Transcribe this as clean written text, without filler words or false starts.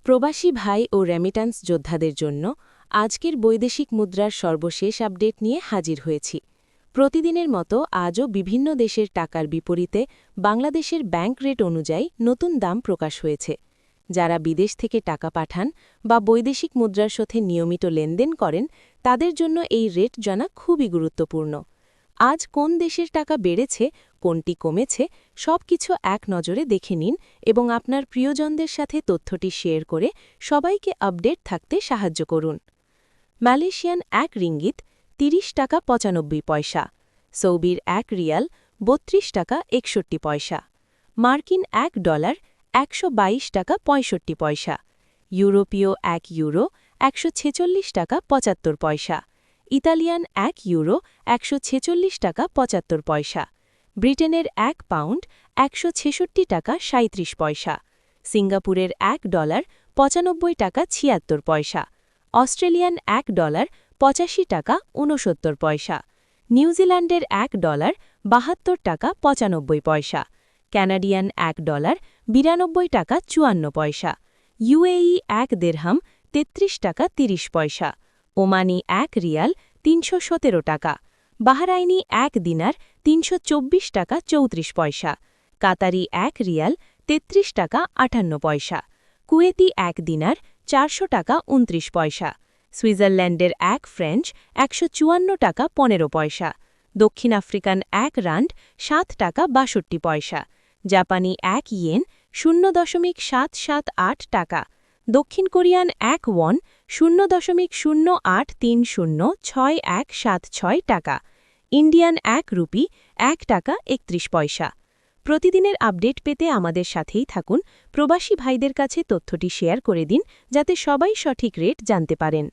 প্রবাসী ভাই ও রেমিট্যান্স যোদ্ধাদের জন্য আজকের বৈদেশিক মুদ্রার সর্বশেষ আপডেট নিয়ে হাজির হয়েছি। প্রতিদিনের মতো আজও বিভিন্ন দেশের টাকার বিপরীতে বাংলাদেশের ব্যাংক রেট অনুযায়ী নতুন দাম প্রকাশ হয়েছে। যারা বিদেশ থেকে টাকা পাঠান বা বৈদেশিক মুদ্রার সাথে নিয়মিত লেনদেন করেন, তাদের জন্য এই রেট জানা খুবই গুরুত্বপূর্ণ। আজ কোন দেশের টাকা বেড়েছে, কোনটি কমেছে, সবকিছু এক নজরে দেখে নিন এবং আপনার প্রিয়জনদের সাথে তথ্যটি শেয়ার করে সবাইকে আপডেট থাকতে সাহায্য করুন। মালয়েশিয়ান 1 রিঙ্গিত ৩০ টাকা ৯৫ পয়সা, সৌদির 1 রিয়াল ৩২ টাকা ৬১ পয়সা, মার্কিন $1 ১২২ টাকা ৬৫ পয়সা, ইউরোপীয় 1 ইউরো ১৪৬ টাকা ৭৫ পয়সা, ইতালিয়ান 1 ইউরো ১৪৬ টাকা ৭৫ পয়সা, ব্রিটেনের 1 পাউন্ড ১৬৬ টাকা ৩৭ পয়সা, সিঙ্গাপুরের $1 ৯৫ টাকা ৭৬ পয়সা, অস্ট্রেলিয়ান $1 ৮৫ টাকা ৬৯ পয়সা, নিউজিল্যান্ডের $1 ৭২ টাকা ৯৫ পয়সা, কানাডিয়ান $1 ৯২ টাকা ৫৪ পয়সা, ইউএই 1 দিরহাম ৩৩ টাকা ৩০ পয়সা, ওমানি 1 রিয়াল ৩১৭ টাকা, বাহরাইনি 1 দিনার ৩২৪ টাকা ৩৪ পয়সা, কাতারি 1 রিয়াল ৩৩ টাকা ৫৮ পয়সা, কুয়েতি 1 দিনার ৪০০ টাকা ২৯ পয়সা, সুইজারল্যান্ডের 1 ফ্রেঞ্চ ১৫৪ টাকা ১৫ পয়সা, দক্ষিণ আফ্রিকান 1 রান্ড ৭ টাকা ৬২ পয়সা, জাপানি 1 ইয়েন ০.৭৭৮ টাকা, দক্ষিণ কোরিয়ান 1 ওয়ন ০.০৮৩০6176 টাকা, ইন্ডিয়ান 1 রুপি 1 টাকা ৩১ পয়সা। প্রতিদিনের আপডেট পেতে আমাদের সাথেই থাকুন। প্রবাসী ভাইদের কাছে তথ্যটি শেয়ার করে দিন যাতে সবাই সঠিক রেট জানতে পারেন।